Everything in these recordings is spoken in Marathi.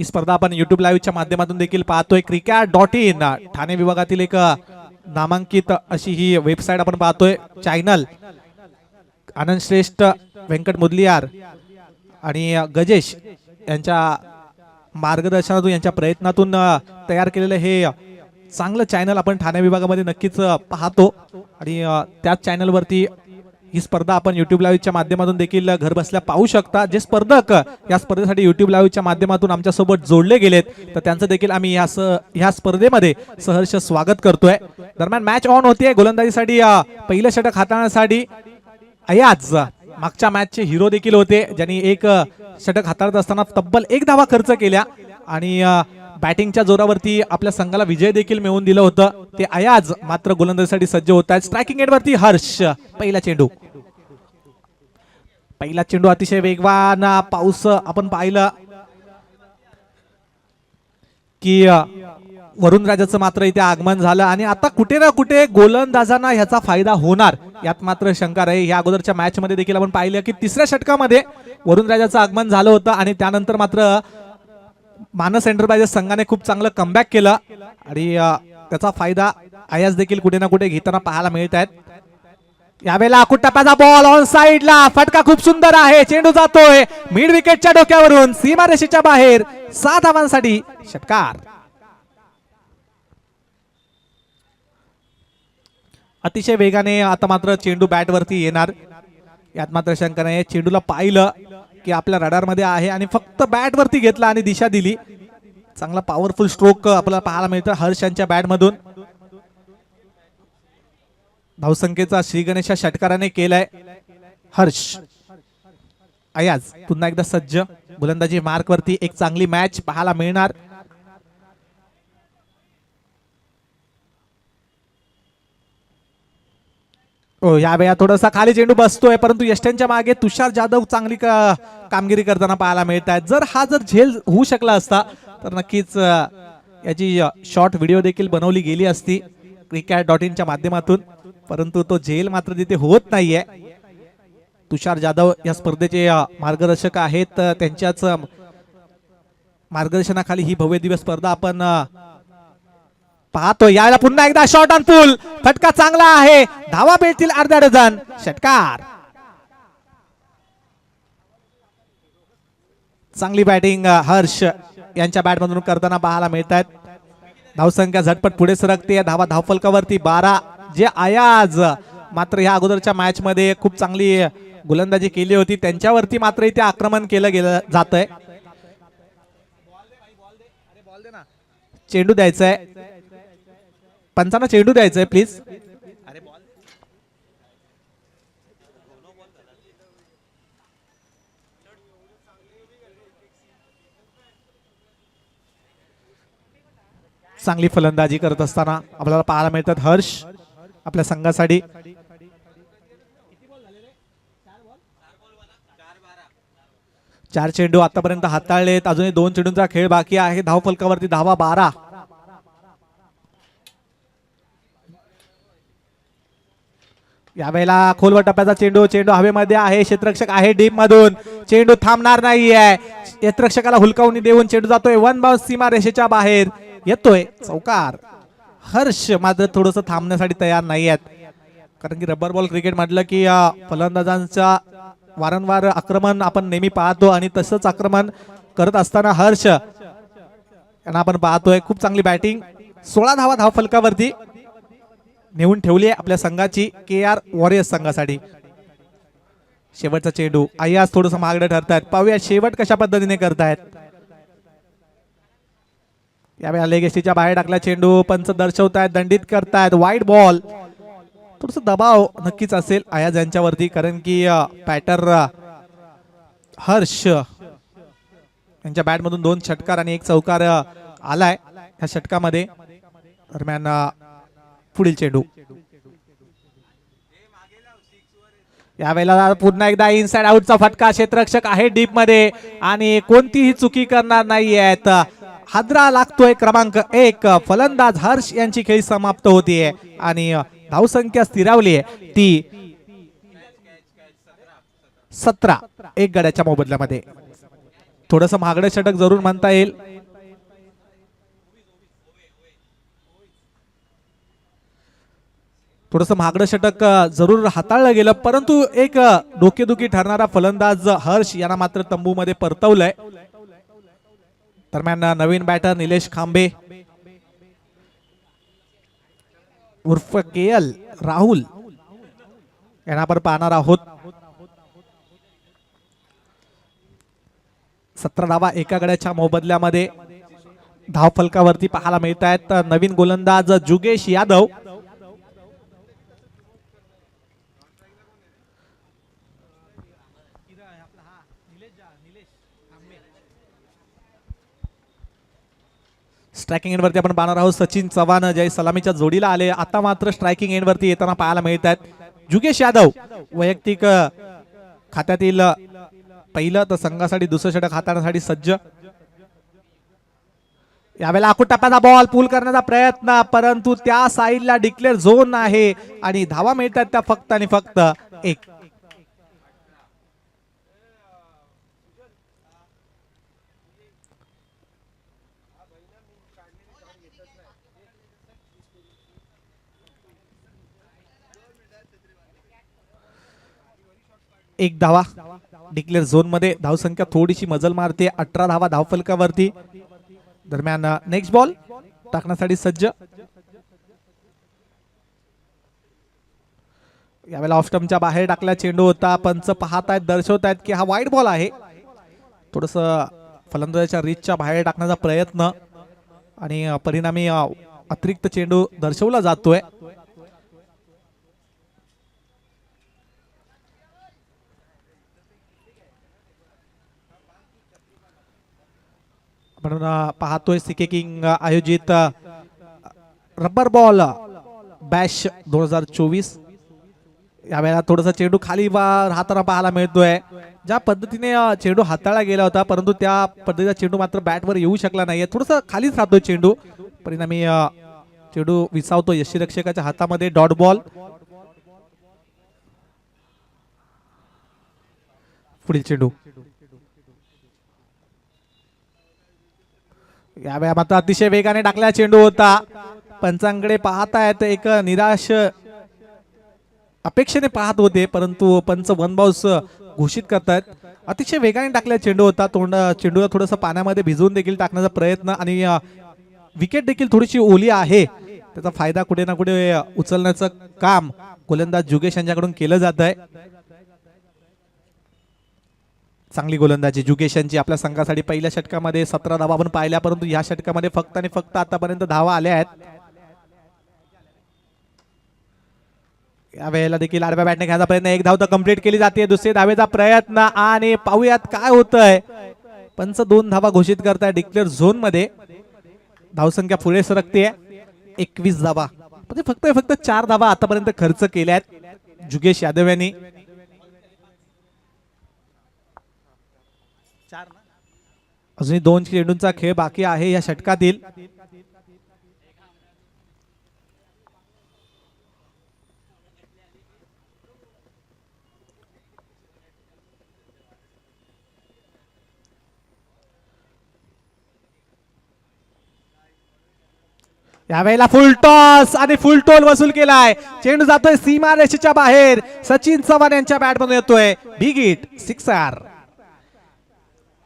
ही स्पर्धा आपण YouTube लाईव्हच्या माध्यमातून देखील पाहतोय. cricket.in ठाणे विभागातील एक नामांकित अशी ही वेबसाईट आपण पाहतोय. चॅनल आनंद श्रेष्ठ, व्यंकट मुदलियार आणि गजेश यांच्या मार्गदर्शनातून, यांच्या प्रयत्नातून तयार केलेलं हे चांगलं चॅनल आपण ठाणे विभागामध्ये नक्कीच पाहतो. आणि त्याच चॅनलवरती ही स्पर्धा आपण YouTube लाईव्हच्या माध्यमातून देखील घर बसल्या पाहू शकता. जे स्पर्धक या स्पर्धेसाठी YouTube लाईव्हच्या माध्यमातून आमच्या सोबत जोडले गेलेत तर त्यांचं देखील आम्ही या स्पर्धेमध्ये सहर्ष स्वागत करतोय. दरम्यान मॅच ऑन होतीये. गोलंदाजीसाठी पहिलं षटक हाताळण्यासाठी अयाज मागच्या मॅचचे हिरो देखील होते, ज्यांनी एक षटक हाताळत असताना तब्बल 1 धावा खर्च केल्या आणि बॅटिंगच्या जोरावरती आपल्या संघाला विजय देखील मिळवून दिलं होतं. ते अयाज मात्र गोलंदाजीसाठी सज्ज होत आहेत. स्ट्रायकिंग एंडवरती हर्ष. पहिला चेंडू अतिशय वेगवान. पाऊस आपण पाहिलं की वरुण राजाचं मात्र इथे आगमन झालं आणि आता कुठे ना कुठे गोलंदाजांना ह्याचा फायदा होणार यात मात्र शंका आहे. या अगोदरच्या मॅच मध्ये देखील आपण पाहिलं की तिसऱ्या षटकामध्ये वरुण राजाचं आगमन झालं होतं आणि त्यानंतर मात्र मानस एंटरप्राइजेस संघाने खूप चांगलं कमबॅक केलं आणि त्याचा फायदा अयाज देखील कुठे ना कुठे घेताना पाहायला मिळत आहेत. यावेळेला आखूट टप्प्याचा बॉल ऑन साइडला. फटका खूप सुंदर आहे. चेंडू जातोय मिड विकेटच्या डोक्यावरून सीमारेषेच्या बाहेर. 6 धावांसाठी षटकार. अतिशय वेगाने आता मात्र चेंडू बॅट वरती येणार यात मात्र शंका नाही. चेंडूला पाहिलं की आपल्या रडार मध्ये आहे आणि फक्त बॅट वरती घेतला आणि दिशा दिली. चांगला पॉवरफुल स्ट्रोक आपल्याला पाहायला मिळतं हर्ष यांच्या बॅट मधून. धावसंख्येचा श्री गणेशा षटकाराने केलाय. हर्ष. अयाज पुन्हा एकदा सज्ज. गोलंदाजी मार्क वरती एक चांगली मॅच पाहायला मिळणार. या वेळा थोडासा खाली चेंडू बसतोय परंतु यष्ट्यांच्या मागे तुषार जाधव चांगली कामगिरी करताना पाहायला मिळत आहे. जर झेल होऊ शकला असता तर नक्कीच याची शॉर्ट व्हिडिओ देखील बनवली गेली असती cricket.in च्या माध्यमातून, परंतु तो झेल मात्र तिथे होत नाहीये. तुषार जाधव या स्पर्धेचे मार्गदर्शक आहेत. त्यांच्याच मार्गदर्शनाखाली ही भव्य दिवस स्पर्धा आपण पाहतो. याला पुन्हा एकदा शॉर्ट ऑन पुल. फटका चांगला आहे. धावा भेटतील अर्धा डझन. षटकार. चांगली बॅटिंग हर्ष यांच्या बॅट मधून करताना पाहायला मिळत आहेत. धावसंख्या झटपट पुढे सरकते. धावा धावफलकावरती 12. जे अयाज मात्र ह्या अगोदरच्या मॅच मध्ये खूप चांगली गोलंदाजी केली होती त्यांच्यावरती मात्र इथे आक्रमण केलं गेलं जात आहे. चेंडू द्यायचंय. पंचांना चेंडू द्यायचंय प्लीज. चांगली फलंदाजी करत असताना आपल्याला पाहायला मिळतात हर्ष आपल्या संघासाठी. 4 चेंडू आतापर्यंत हाताळलेत. अजूनही 2 चेंडूंचा खेळ बाकी आहे. धावफलकावरती धावा 12. यावेळेला खोलवर टप्प्याचा चेंडू. चेंडू हवेमध्ये आहे. क्षेत्ररक्षक आहे डीप मधून. चेंडू थांबणार नाहीये. क्षेत्ररक्षकाला हुलकावणी देऊन चेंडू जातोय वन बाउंस सीमा रेषेच्या बाहेर. येतोय चौकार. हर्ष मात्र थोडस थांबण्यासाठी तयार नाही आहेत, कारण की रबर बॉल क्रिकेट म्हटलं की फलंदाजांचा वारंवार आक्रमण आपण नेहमी पाहतो आणि तसंच आक्रमण करत असताना हर्ष यांना आपण पाहतोय. खूप चांगली बॅटिंग. 16 धावा धावफलकावरती नेऊन ठेवली आहे आपल्या संघाची KR वॉरियर्स संघासाठी. शेवटचा चेंडू. अयाज थोडंसं महागडं ठरतायत. पाहूया शेवट कशा पद्धतीने करतायत. यावेळी लेगेस्टीच्या बाहेर टाकला चेंडू. पंच दर्शवतायत, दंडित करतायत. Wide ball. थोडस दबाव नक्कीच असेल अयाज यांच्यावरती, कारण की पॅटर हर्ष यांच्या बॅट मधून 2 षटकार आणि 1 चौकार आलाय ह्या षटकामध्ये. दरम्यान पुढील चेंडू. यावेळेला पुन्हा एकदा इनसाइड आउटचा फटका. क्षेत्ररक्षक आहे डीप मध्ये आणि कोणतीही चुकी करणार नाहीयेत. हादरा लागतोय क्रमांक 1. फलंदाज हर्ष यांची खेळी समाप्त होतीये आणि धावसंख्या स्थिरावली आहे ती 17. 1 गड्याच्या मोबदल्यामध्ये. थोडंसं महागडं षटक जरूर म्हणता येईल. थोडंसं महागडं षटक जरूर हाताळलं गेलं, परंतु एक डोकेदुखी ठरणारा फलंदाज हर्ष यांना मात्र तंबूमध्ये परतवलंय. दरम्यान नवीन बॅटर निलेश खांबे उर्फ KL राहुल यांना आपण पाहणार आहोत. 17 धावा एका गड्याच्या मोबदल्यामध्ये धाव फलकावरती पाहायला मिळत आहेत. नवीन गोलंदाज जुगेश यादव स्ट्रायकिंग एंड वरती आपण पाहणार आहोत. सचिन चव्हाण जय सलामीच्या जोडीला आले, आता मात्र स्ट्रायकिंग एंड वरती येताना पाहायला मिळत आहेत. जुगेश यादव वैयक्तिक खात्यातील पहिलं तर संघासाठी दुसरं षटक हाताळण्यासाठी सज्ज. यावेळेला आखूड टप्प्याचा बॉल पूल करण्याचा प्रयत्न, परंतु त्या साईडला डिक्लेअर झोन आहे आणि धावा मिळतात त्या फक्त आणि फक्त एक. एक धावा डिक्लेअर झोन मध्ये. धावसंख्या थोडीशी मजल मारते, 18 धावा धाव फलकावरती. दरम्यान नेक्स्ट बॉल टाकण्यासाठी सज्ज. यावेळेला ऑफ स्टंपच्या बाहेर टाकला चेंडू होता. पंच पाहतायत, दर्शवतायत की हा वाईड बॉल आहे. थोडस फलंदाजाच्या रीचच्या बाहेर टाकण्याचा प्रयत्न आणि परिणामी अतिरिक्त चेंडू दर्शवला जातोय. आपण पाहतोय सीके किंग आयोजित रबर बॉल बॅश 2024. यावेळेला थोडासा चेंडू खाली राहताना पाहायला मिळतोय. ज्या पद्धतीने चेंडू हाताळला गेला होता, परंतु त्या पद्धतीचा चेंडू मात्र बॅटवर येऊ शकला नाहीये. थोडस खालीच राहतोय चेंडू, परिणामी चेंडू विसावतो यष्टीरक्षकाच्या हातामध्ये. Dot ball. पुढील चेंडू यावेळी मात्र अतिशय वेगाने टाकला चेंडू होता. पंचांकडे पाहतायत, एक निराश अपेक्षेने पाहत होते, परंतु पंच वन बाउन्स घोषित करतायत. अतिशय वेगाने टाकला चेंडू होता. चेंडूला थोडंसं पाण्यामध्ये भिजवून देखील टाकण्याचा प्रयत्न आणि विकेट देखील थोडीशी ओली आहे, त्याचा फायदा कुठे ना कुठे उचलण्याचं काम गोलंदाज जुगेश यांच्याकडून केलं जात आहे. चांगली गोलंदाजी जुगेश यांची. आपल्या संघासाठी पहिल्या षटकामध्ये 17 धावा आपण पाहिल्या, परंतु या षटकामध्ये फक्त आणि फक्त आतापर्यंत धावा आल्या आहेत. या वेळेला देखील आडव्या बॅटने घ्यायचा प्रयत्न. एक धाव तर कंप्लीट केली जाते. दुसरे धावेचा प्रयत्न आणि पाहूयात काय होतंय. पंच 2 धावा घोषित करताय डिक्लेअर झोन मध्ये. धावसंख्या पुढे सरकते 21 धावा. म्हणजे फक्त 4 धावा आतापर्यंत खर्च केल्या आहेत जुगेश यादव यांनी. अजूनही 2 चेंडूंचा खेळ बाकी आहे या षटकातील. यावेळेला फुल टॉस आणि फुल टोल वसूल केलाय. चेंडू जातोय सीमा रेषेच्या बाहेर. सचिन चव्हाण यांच्या बॅटमधून येतोय बिग हिट, सिक्सर.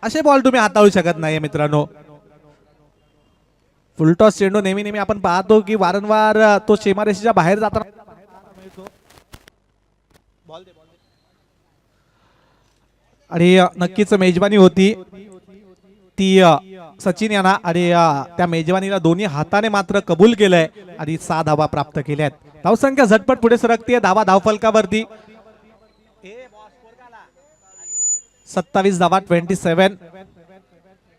असे बॉल तुम्ही हाताळू शकत नाही मित्रांनो. फुलटॉस चेंडू नेहमी आपण पाहतो की वारंवार तो सीमारेषेच्या बाहेर जाताना आणि नक्कीच मेजबानी होती ती सचिन यांना आणि त्या मेजबानीला दोन्ही हाताने मात्र कबूल केलंय आणि 6 धावा प्राप्त केल्यात. धावसंख्या झटपट पुढे सरकते. धावा धावफलकावरती 27 धावा 27.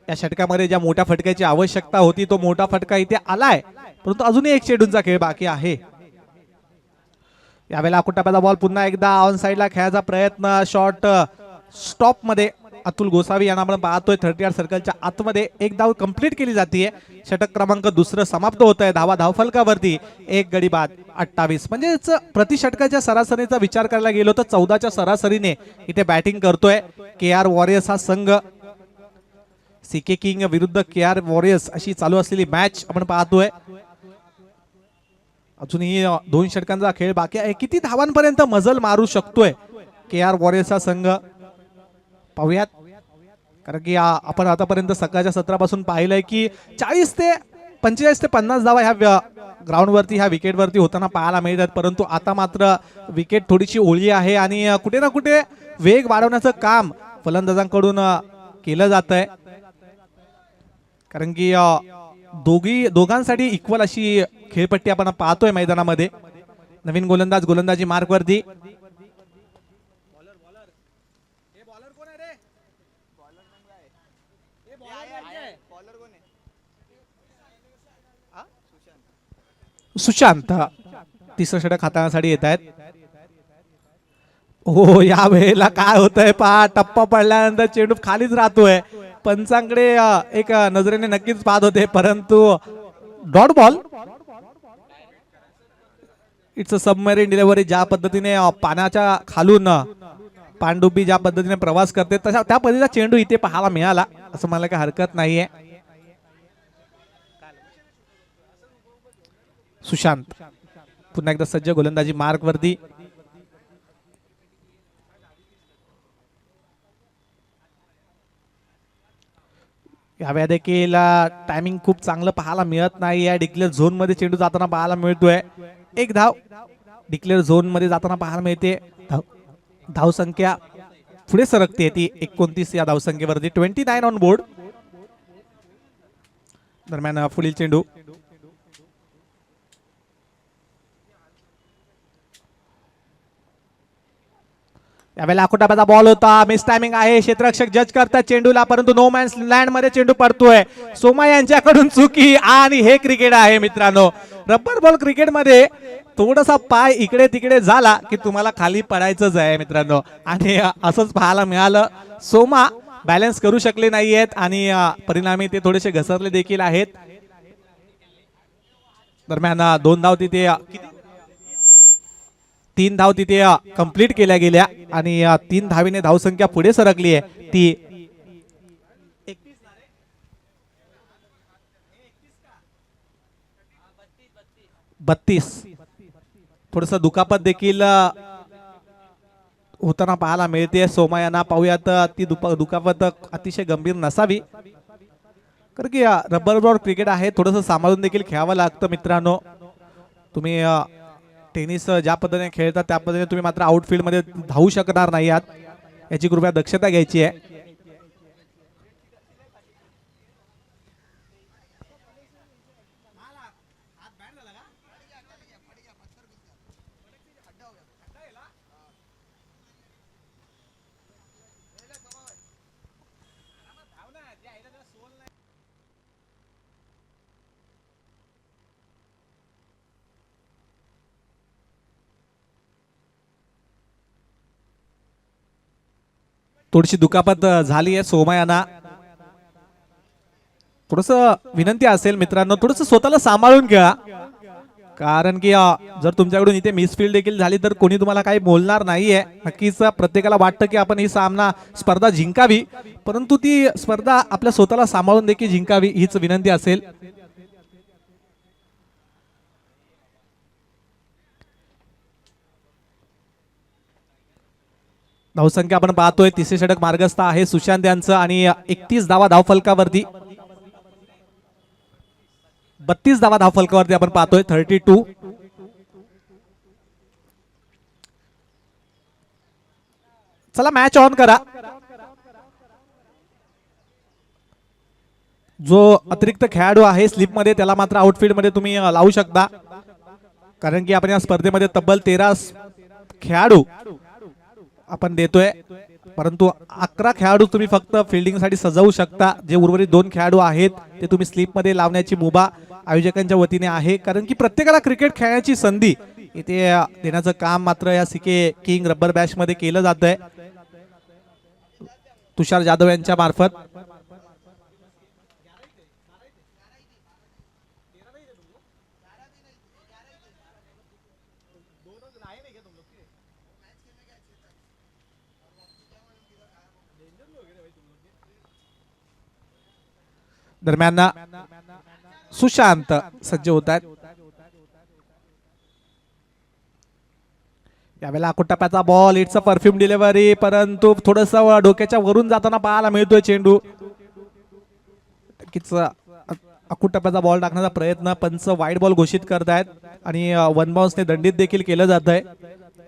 या षटकामध्ये ज्या मोठ्या फटक्याची आवश्यकता होती तो मोठा फटका इथे आलाय, परंतु अजूनही 1 चेंडूंचा खेळ बाकी आहे. यावेळेला कुटापाचा बॉल पुन्हा एकदा ऑन साइडला खेळायचा प्रयत्न. शॉट स्टॉप मध्ये अतुल गोसावी यांना आपण पाहतोय 30 सर्कलच्या आतमध्ये. 1 धाव कंप्लीट केली जाते. षटक क्रमांक 2 समाप्त होत आहे. धावा धावफलकावरती 1 गडी बाद 28. म्हणजेच प्रति षटकाच्या सरासरीचा विचार करायला गेलो तर 14च्या सरासरीने इथे बॅटिंग करतोय KR वॉरियर्स हा संघ. सीके किंग विरुद्ध KR वॉरियर्स अशी चालू असलेली मॅच आपण पाहतोय. अजूनही 2 षटकांचा खेळ बाकी आहे. किती धावांपर्यंत मजल मारू शकतोय KR वॉरियर्सचा संघ पाहूयात. कारण की आपण आतापर्यंत सकाळच्या सत्रापासून पाहिलंय की 40 ते 45 ते 50 धावा ह्या ग्राउंडवरती ह्या विकेटवरती होताना पाहायला मिळतात. परंतु आता मात्र विकेट थोडीशी ओली आहे आणि कुठे ना कुठे वेग वाढवण्याचं काम फलंदाजांकडून केलं जात आहे. कारण की दोघांसाठी इक्वल अशी खेळपट्टी आपण पाहतोय मैदानामध्ये. नवीन गोलंदाज गोलंदाजी मार्कवरती. सुशांत तिसरं षटक हाताळण्यासाठी येत आहेत. हो या वेळेला काय होतंय पहा, टप्पा पडल्यानंतर चेंडू खालीच राहतोय. पंचांकडे एक नजरेने नक्कीच पाहत होते, परंतु dot ball. It's a submarine delivery. ज्या पद्धतीने पाण्याच्या खालून पाणडुबी ज्या पद्धतीने प्रवास करते तशा त्या पद्धतीचा चेंडू इथे पाहायला मिळाला असं मला काही हरकत नाहीये. सुशांत पुन्हा एकदा सज्ज गोलंदाजी मार्क वरती. यावेळी देखील टायमिंग खूप चांगलं पाहायला मिळत नाही. या डिक्लेअर झोन मध्ये चेंडू जाताना पाहायला मिळतोय. एक धाव डिक्लेअर झोन मध्ये जाताना पाहायला मिळते. धाव संख्या पुढे सरकते ती 29 या धावसंख्येवरती. 29 ऑन बोर्ड. दरम्यान पुढील चेंडू यावेळेला आखोटाबाचा बॉल होता. मिस टायमिंग आहे. क्षेत्ररक्षक जज करतात चेंडूला, परंतु नो मॅन्स लँड मध्ये चेंडू पडतोय. सोमा यांच्याकडून चुकी. आणि हे क्रिकेट आहे मित्रांनो. रबर बॉल क्रिकेट मध्ये थोडासा पाय इकडे तिकडे झाला की तुम्हाला खाली पडायचंच आहे मित्रांनो. आणि असंच पाहायला मिळालं. सोमा बॅलन्स करू शकले नाहीयेत आणि परिणामी ते थोडेसे घसरले देखील आहेत. दरम्यान 2 धाव तिथे 3 धाव तिथे कंप्लीट केल्या गेल्या आणि 3 धावीने धावसंख्या पुढे सरकली आहे ती 32. थोडस दुखापत देखील होताना पाहायला मिळते सोमा यांना. पाहूयात ती दुखापत अतिशय गंभीर नसावी, कारण की रबर बॉल क्रिकेट आहे. थोडस सांभाळून देखील खेळावं लागतं मित्रांनो. तुम्ही टेनिस ज्या पद्धतीने खेळतात त्या पद्धतीने तुम्ही मात्र आउटफील्ड मध्ये धावू शकणार नाही आहात, याची कृपया दक्षता घ्यायची आहे. थोडीशी दुखापत झाली आहे सोमा यांना. थोडस विनंती असेल मित्रांनो, थोडस स्वतःला सांभाळून घ्या, कारण की जर तुमच्याकडून इथे मिसफील्ड देखील झाली तर कोणी तुम्हाला काही बोलणार नाहीये. नक्कीच प्रत्येकाला वाटतं की आपण ही सामना स्पर्धा जिंकावी, परंतु ती स्पर्धा आपल्या स्वतःला सांभाळून देखील जिंकावी हीच विनंती असेल. धावसंख्या आपण पाहतोय तिसरे षटक मार्गस्थ आहे सुशांत यांचं आणि 31 धावा धावफलकावरती. 32 धावा धावफलकावरती आपण पाहतोय. 32. चला मॅच ऑन करा. जो अतिरिक्त खेळाडू आहे स्लिप मध्ये त्याला मात्र आउटफील्ड मध्ये तुम्ही लावू शकता, कारण की आपण या स्पर्धेमध्ये तब्बल 13 खेळाडू आपण देतोय, परंतु 11 खेळाडू तुम्ही फक्त फिल्डिंग साठी सजवू शकता. जे उर्वरित 2 खेळाडू आहेत ते तुम्ही स्लिप मध्ये लावण्याची मुभा आयोजकांच्या वतीने आहे, कारण की प्रत्येकाला क्रिकेट खेळण्याची संधी इथे देण्याचं काम मात्र या सीके किंग रबर बॅश मध्ये केलं जात आहे तुषार जाधव यांच्या मार्फत. दरम्यान सुशांत सज्ज होत आहेत. यावेळेला अकुटप्प्याचा ball, it's a perfume delivery, परंतु थोडस डोक्याच्या वरून जाताना पाहायला मिळतोय चेंडू. अकुटप्प्याचा बॉल टाकण्याचा प्रयत्न, पंच वाईड बॉल घोषित करतायत आणि वन बाउन्सने दंडित देखील केलं जात आहे.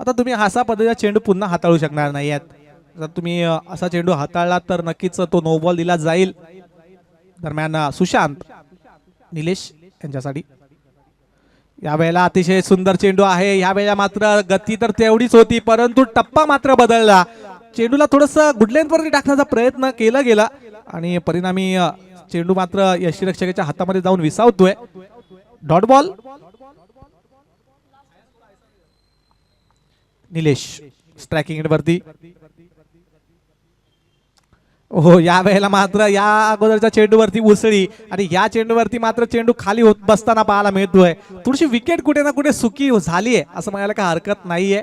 आता तुम्ही असा पद्धतीचा चेंडू पुन्हा हाताळू शकणार नाही आहेत. जर तुम्ही असा चेंडू हाताळला तर नक्कीच तो नो बॉल दिला जाईल. दरम्यान सुशांत निलेश यांच्यासाठी यावेळेला अतिशय सुंदर चेंडू आहे. यावेळेला मात्र गती तर तेवढीच होती, परंतु टप्पा मात्र बदलला. चेंडूला थोडस गुडलेंथवरती टाकण्याचा प्रयत्न केला गेला आणि परिणामी चेंडू मात्र यष्टीरक्षकाच्या हातामध्ये जाऊन विसावतोय. Dot ball. निलेश स्ट्रायकिंग एंडवरती. हो, या वेळेला मात्र या अगोदरच्या चेंडूवरती उसळी आणि या चेंडूवरती मात्र चेंडू खाली होत बसताना पाहायला मिळतोय. थोडीशी विकेट कुठे ना कुठे सुकी झालीये असं म्हणायला काही हरकत नाहीये,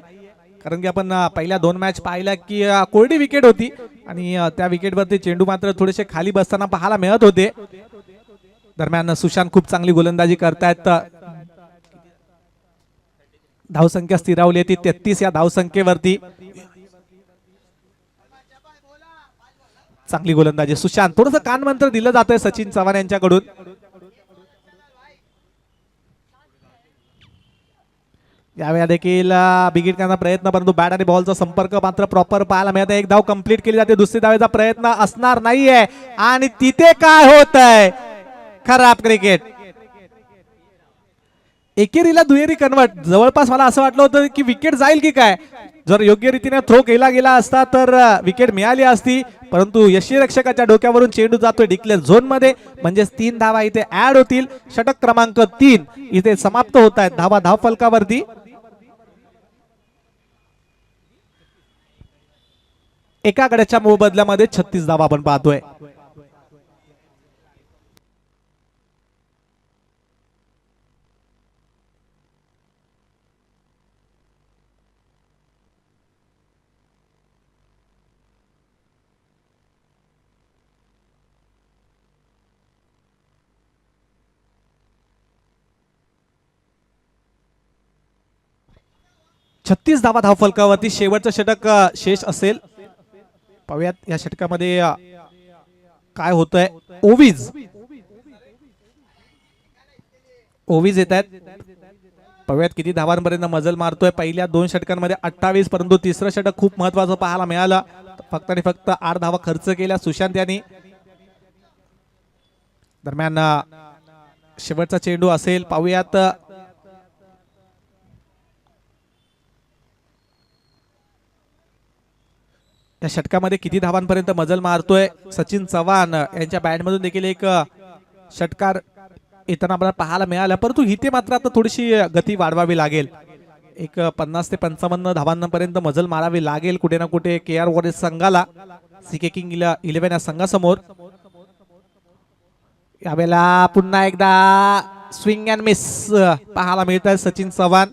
कारण की आपण पहिल्या 2 मॅच पाहिल्या की कोरडी विकेट होती आणि त्या विकेटवरती चेंडू मात्र थोडेसे खाली बसताना पाहायला मिळत होते. दरम्यान सुशांत खूप चांगली गोलंदाजी करतायत. धावसंख्या स्थिरावली ती 33 या धावसंख्येवरती. चांगली गोलंदाजी सुशांत. थोडंसं कानमंत्र दिलं जातंय सचिन चव्हाण यांच्याकडून. यावेळेला देखील बिगिट करण्याचा प्रयत्न, परंतु बॅट आणि बॉलचा संपर्क मात्र प्रॉपर पाहायला मिळत. एक धाव कंप्लीट केली जाते. दुसरी धावेचा प्रयत्न असणार नाहीये आणि तिथे काय होत आहे, खराब क्रिकेट. एकेरीला दुहेरी कन्वर्ट. जवळपास मला असं वाटलं होतं की विकेट जाईल की काय. जर योग्य रीतीने थ्रो केला गेला असता तर विकेट मिळाली असती, परंतु यष्टीरक्षकाच्या डोक्यावरून चेंडू जातोय डिक्लेअर झोन मध्ये, म्हणजेच 3 धावा इथे ऍड होतील. षटक क्रमांक 3 इथे समाप्त होत आहेत. धावा धाव फलकावरती. एका गड्याच्या मोबदल्यामध्ये 36 धावा आपण पाहतोय. छत्तीस धावा धाव फलकावरती. शेवटचं षटक शेष असेल. पाहूयात या षटकामध्ये काय होतंय. ओव्हिज येत आहेत. पाहूयात किती धावांपर्यंत मजल मारतोय. पहिल्या 2 षटकांमध्ये 28, परंतु तिसरं षटक खूप महत्वाचं पाहायला मिळालं. फक्त आणि फक्त 8 धावा खर्च केल्या सुशांत यांनी. दरम्यान शेवटचा चेंडू असेल. पाहूयात या षटकामध्ये किती धावांपर्यंत मजल मारतोय. सचिन चव्हाण यांच्या बॅटमधून देखील एक षटकार येताना आपल्याला पाहायला मिळाला, परंतु इथे मात्र आता थोडीशी गती वाढवावी लागेल. एक 50 ते 55 धावांपर्यंत मजल मारावी लागेल कुठे ना कुठे KR वॉरियर्स संघाला. CK किंग 11 या संघासमोर. यावेळेला पुन्हा एकदा स्विंग अँड मिस पाहायला मिळत आहे. सचिन चव्हाण.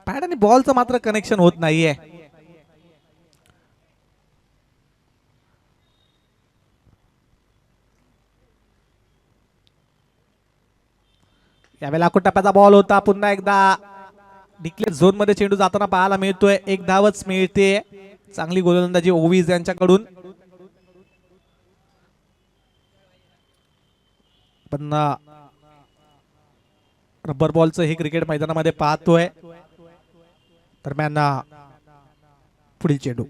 बॅट आणि बॉलचं मात्र कनेक्शन होत नाहीये. यावेळेला अकुटप्प्याचा बॉल होता. पुन्हा एकदा डिक्लेअर झोन मध्ये चेंडू जाताना पाहायला मिळतोय. 1 धावच मिळते. चांगली गोलंदाजी ओव्हिज यांच्याकडून. पण रबर बॉलचं हे क्रिकेट मैदानामध्ये पाहतोय. दरम्यान पुढील चेंडू.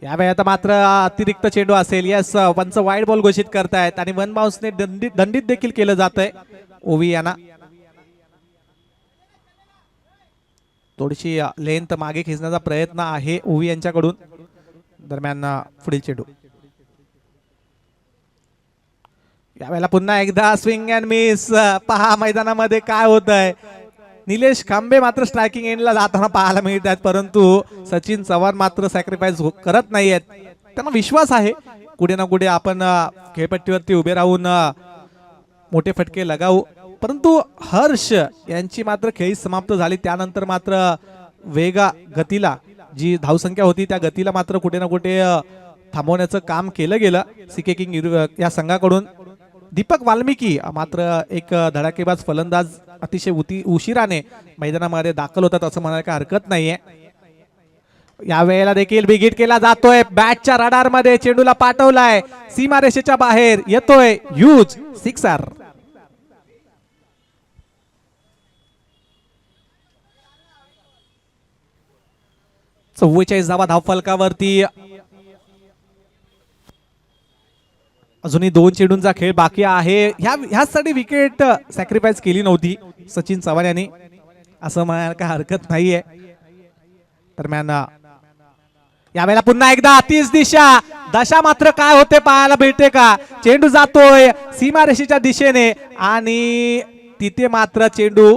यावेळेला मात्र अतिरिक्त चेंडू असेल. यस, पंच वाईड बॉल घोषित करतायत आणि वन बाउन्सने दंडित देखील केलं जात आहे ओव्ही यांना. थोडीशी लेंथ मागे खेचण्याचा प्रयत्न आहे ओव्ही यांच्याकडून. दरम्यान पुढील चेंडू. यावेळेला पुन्हा एकदा स्विंग अँड मिस. पहा मैदानामध्ये काय होत आहे. निलेश खांबे मात्र स्ट्रायकिंग एंडला जाताना पाहायला मिळत आहेत, परंतु सचिन चव्हाण मात्र सॅक्रिफाईस करत नाहीयेत. त्यांना विश्वास आहे कुठे ना कुठे आपण खेळपट्टीवरती उभे राहून मोठे फटके लगावू, परंतु हर्ष यांची मात्र खेळी समाप्त झाली. त्यानंतर मात्र गतीला जी धावसंख्या होती त्या गतीला मात्र कुठे ना कुठे थांबवण्याचं काम केलं गेलं सीके किंग या संघाकडून. दीपक वाल्मिकी मात्र एक धडाकेबाज फलंदाज अतिशय उशिराने मैदानामध्ये दाखल होतात असं म्हणायला काही हरकत नाहीये. या वेळेला देखील बिग हिट केला जातोय. बॅटच्या रडार मध्ये चेंडूला पाठवलाय, सीमारेषेच्या बाहेर येतोय ह्यूज सिक्सर. चव्वेचाळीस धावा धावफलकावरती. अजूनही 2 चेंडूंचा खेळ बाकी आहे. ह्यासाठी विकेट सॅक्रिफाईस केली नव्हती सचिन चव्हाण यांनी असं म्हणायला काही हरकत नाहीये. दरम्यान यावेळेला पुन्हा एकदा तीच दशा मात्र काय होते पाहायला भेटते का. चेंडू जातोय सीमारेषेच्या दिशेने आणि तिथे मात्र चेंडू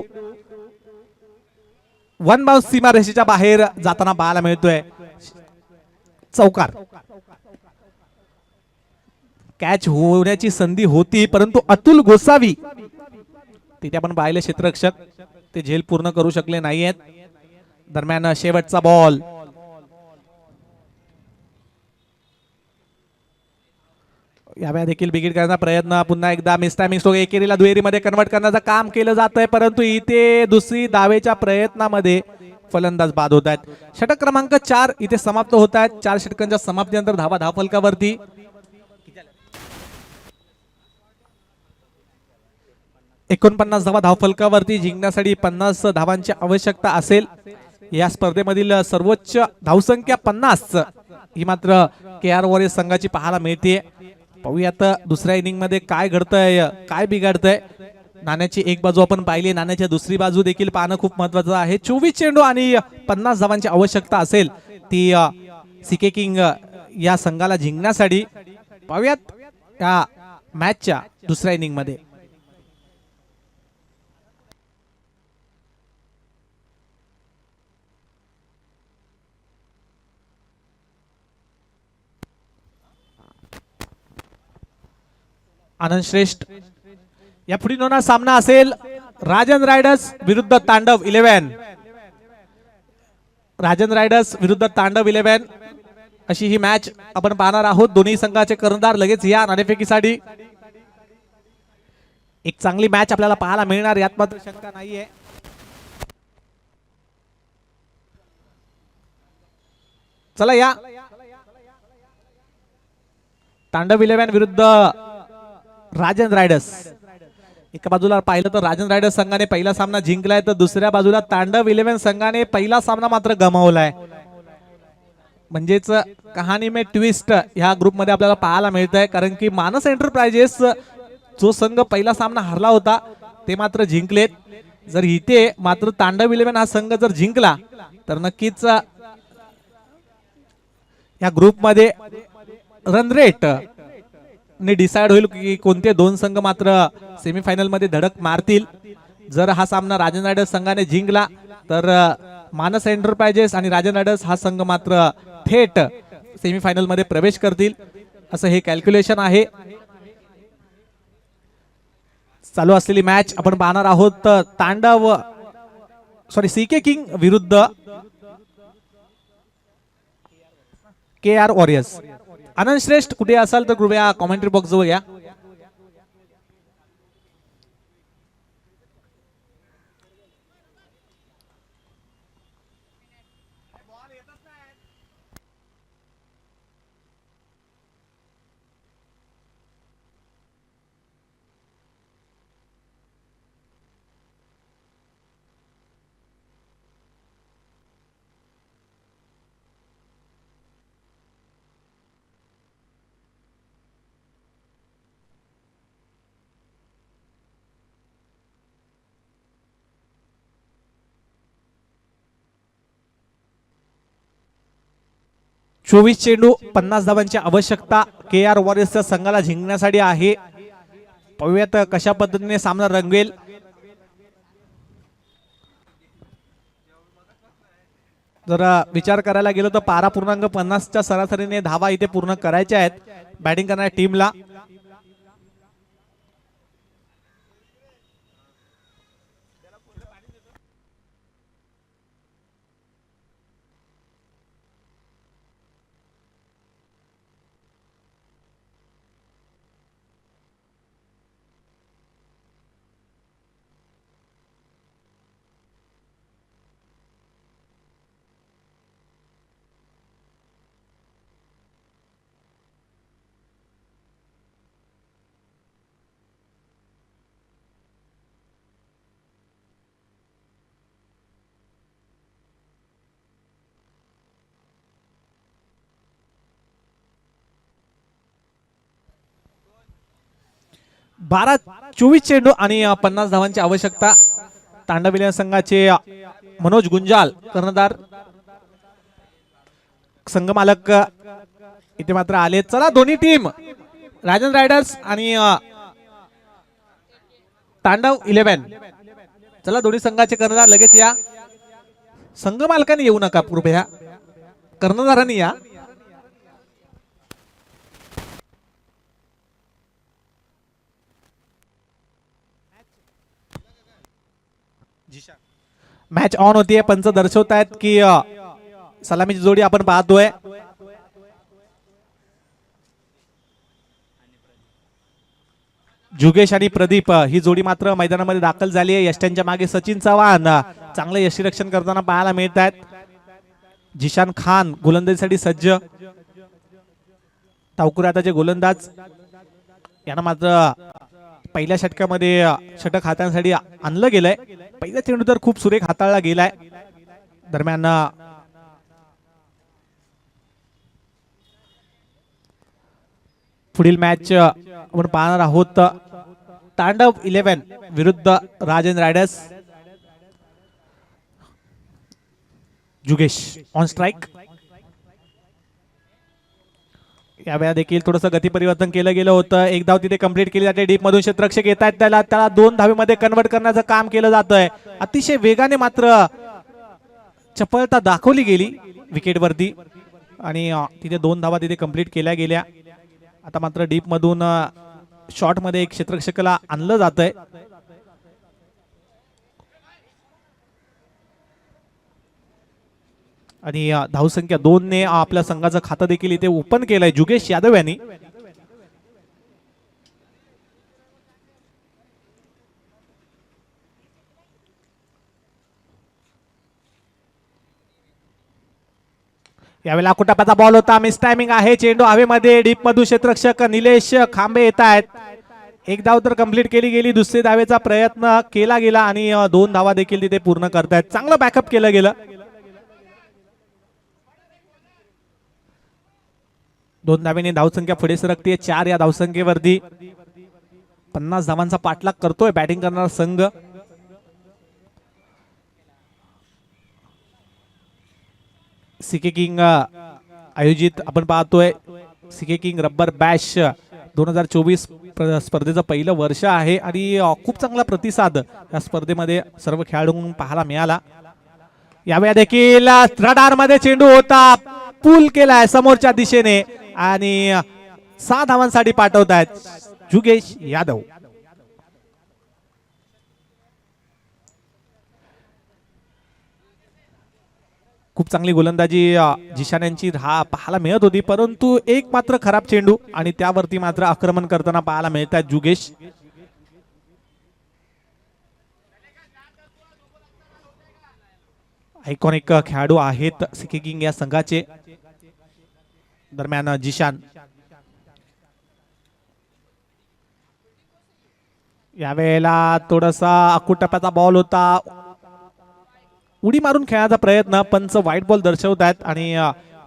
वन बाउंस सीमारेषेच्या बाहेर जाताना पाहायला मिळतोय. चौकार. कॅच होण्याची संधी होती परंतु अतुल गोसावी तिथे आपण पाहिले क्षेत्ररक्षक ते झेल पूर्ण करू शकले नाहीयेत. दरम्यान शेवटचा बॉल. यावेळी देखील बिगिट करण्याचा प्रयत्न. पुन्हा एकदा मिस टायमिंग स्ट्रोक एकेरीला दुहेरीमध्ये कन्वर्ट करण्याचं काम केलं जात आहे परंतु इथे दुसरी धावेच्या प्रयत्नामध्ये फलंदाज बाद होत आहेत. षटक क्रमांक 4 इथे समाप्त होत आहेत. 4 षटकांच्या समाप्तीनंतर धावा धावफलकावरती. 49 धावा धावफलकावरती. जिंकण्यासाठी 50 धावांची आवश्यकता असेल. या स्पर्धेमधील सर्वोच्च धावसंख्या 50 ही मात्र KR वॉरियर्स संघाची पाहायला मिळते. पाहूयात दुसऱ्या इनिंग मध्ये काय घडतंय, काय बिघडतंय. नाण्याची एक बाजू आपण पाहिली, नाण्याच्या दुसरी बाजू देखील पाहणं खूप महत्वाचं आहे. 24 चेंडू आणि 50 धावांची आवश्यकता असेल ती सीके किंग या संघाला जिंकण्यासाठी. पाहूयात या मॅचच्या दुसऱ्या इनिंग मध्ये. आनंद श्रेष्ठ या पुढील होणार सामना असेल राजन रायडर्स विरुद्ध तांडव 11. राजन रायडर्स विरुद्ध तांडव 11 अशी ही मॅच आपण पाहणार आहोत. दोन्ही संघाचे कर्णधार लगेच या नाणेफेकीसाठी. एक चांगली मॅच आपल्याला पाहायला मिळणार यात मात्र शंका नाहीये. चला या तांडव 11 विरुद्ध राजन रायडर्स. एका बाजूला पाहिलं तर राजन रायडर्स संघाने पहिला सामना जिंकलाय तर दुसऱ्या बाजूला तांडव 11 संघाने पहिला सामना मात्र गमावलाय. म्हणजेच कहाणी में ट्विस्ट ह्या ग्रुप मध्ये आपल्याला पाहायला मिळत आहे. कारण की मानस एंटरप्राइजेस जो संघ पहिला सामना हरला होता ते मात्र जिंकलेत. जर इथे मात्र तांडव 11 हा संघ जर जिंकला तर नक्कीच या ग्रुप मध्ये रन रेट ने डिसाइड होईल की कोणते 2 संघ मात्र सेमीफायनल मध्ये धडक मारतील. जर हा सामना राजन रायडर्स संघाने जिंकला तर मानस एंटरप्राइजेस आणि राजन रायडर्स हा संघ मात्र थेट सेमीफायनल मध्ये प्रवेश करतील असं हे कॅल्क्युलेशन आहे. चालू असलेली मॅच आपण पाहणार आहोत. सीके किंग विरुद्ध KR वॉरियर्स. आनंद श्रेष्ठ कुठे असाल तर कृपया कॉमेंट्री बॉक्स जवळ या. चोवीस चेंडू 50 धावांची आवश्यकता KR वॉरियर्सच्या संघाला जिंकण्यासाठी आहे. पाहूयात कशा पद्धतीने सामना रंगवेल. जर विचार करायला गेलो तर 12.50च्या सरासरीने धावा इथे पूर्ण करायच्या आहेत बॅटिंग करणाऱ्या टीमला. 12-24 चेंडू आणि 50 धावांची आवश्यकता. तांडविल्या संघाचे मनोज गुंजाल कर्णधार, संघ मालक इथे मात्र आले. चला दोन्ही टीम राजन रायडर्स आणि तांडव 11, चला दोन्ही संघाचे कर्णधार लगेच या. संघ मालकाने येऊ नका, कृपया कर्णधारांनी या. मॅच ऑन होतीये. पंच दर्शवतायत की सलामीची जोडी आपण पाहतोय. जुगेश आणि प्रदीप ही जोडी मात्र मैदानामध्ये दाखल झाली आहे. यष्ट्यांच्या मागे सचिन चव्हाण चांगलं यष्टीरक्षण करताना पाहायला मिळत आहेत. जिशान खान गोलंदाजीसाठी सज्ज. तावकुराताचे गोलंदाज यांना मात्र पहिल्या षटकामध्ये षटक हाताळण्यासाठी आणलं गेलंय. पहिला चेंडू तर खूप सुरेख हाताळला गेलाय. दरम्यान पुढील मॅच आपण पाहणार आहोत. तांडव 11 विरुद्ध राजन रायडर्स. जुगेश ऑन स्ट्राइक. यावेळेला देखील थोडंसं गती परिवर्तन केलं गेलं होतं. एक धाव तिथे कंप्लीट केली जाते. डीप मधून क्षेत्ररक्षक येत आहेत, त्याला 2 धावेमध्ये कन्वर्ट करण्याचं काम केलं जातंय. अतिशय वेगाने मात्र चपळता दाखवली गेली विकेटवरती आणि तिथे 2 धावा तिथे कंप्लीट केल्या गेल्या. आता मात्र डीप मधून शॉर्ट मध्ये एक क्षेत्ररक्षकाला आणलं जातंय. आणि धावसंख्या 2 ने आपल्या संघाचं खातं देखील इथे ओपन केलंय जुगेश यादव यांनी. यावेळेला कुटापाचा बॉल होता. मिस टायमिंग आहे. चेंडू हवेमध्ये. डीप मधून क्षेत्ररक्षक निलेश खांबे येत आहेत. एक धाव तर कंप्लीट केली गेली. दुसरी धावेचा प्रयत्न केला गेला आणि 2 धावा देखील तिथे पूर्ण करतायत. चांगलं बॅकअप केलं गेलं. 2 धावेने धावसंख्या पुढे सरकते 4 या धावसंख्येवरती. 50 धावांचा पाठलाग करतोय बॅटिंग करणारा संघ. सीके किंग आयोजित आपण पाहतोय. सीके किंग रब्बर बॅश 2024 स्पर्धेचं पहिलं वर्ष आहे आणि खूप चांगला प्रतिसाद या स्पर्धेमध्ये सर्व खेळाडूंकडून पाहायला मिळाला. यावेळी देखील रडार मध्ये चेंडू होता. पूल केलाय समोरच्या दिशेने आणि 6 धावांसाठी पाठवतायत जुगेश यादव. खूप चांगली गोलंदाजी जिशान यांची पाहायला मिळत होती, परंतु एक मात्र खराब चेंडू आणि त्यावरती मात्र आक्रमण करताना पाहायला मिळत आहेत जुगेश. आयकॉनिक खेळाडू आहेत सीके किंग या संघाचे. दरम्यान जिशान यावेळेला थोडासा अकुटप्याचा बॉल होता. उडी मारून खेळायचा प्रयत्न. पंच व्हाईट बॉल दर्शवत आहेत आणि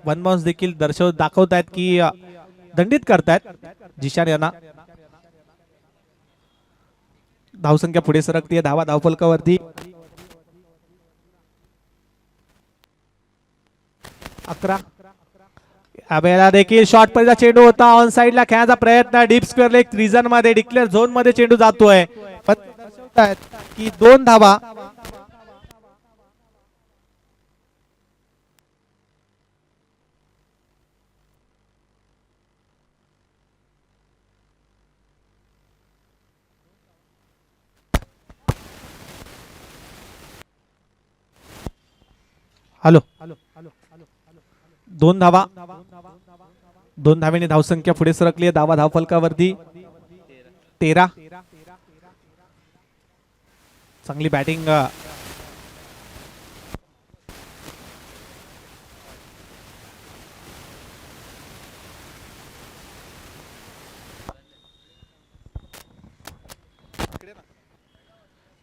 वन बाउन्स देखील दाखवत आहेत की दंडित करतायत जिशान यांना. धावसंख्या पुढे सरकते 10 धावफलकावरती. 11. यावेळेला देखील शॉर्ट पर्यंत चेंडू होता. ऑन साइडला खेळायचा प्रयत्न. डीप स्क्वेअर लेग रिजन मध्ये डिक्लेअर झोन मध्ये चेंडू जातोय. की 2 धावा. हॅलो 2 धावा. 2 धावेने धावसंख्या पुढे सरकली आहे 10 धावफलकावरती. 13. चांगली बॅटिंग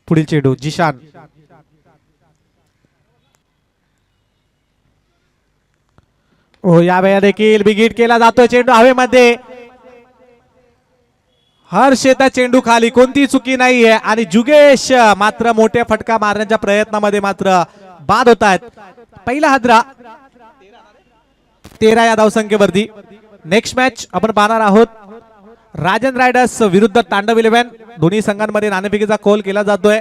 पुढील चेंडू जिशान. हो यावेळेला देखील बिग हिट केला जातोय. चेंडू हवेमध्ये. हर्षेता चेंडू खाली, कोणती चुकी नाहीये आणि जुगेश मात्र मोठ्या फटका मारण्याच्या प्रयत्नामध्ये मात्र बाद होत आहेत. पहिला हादरा 13 या धावसंख्येवरती. नेक्स्ट मॅच आपण पाहणार आहोत राजन रायडर्स विरुद्ध तांडव 11. दोन्ही संघांमध्ये नाणेफेकीचा कॉल केला जातोय.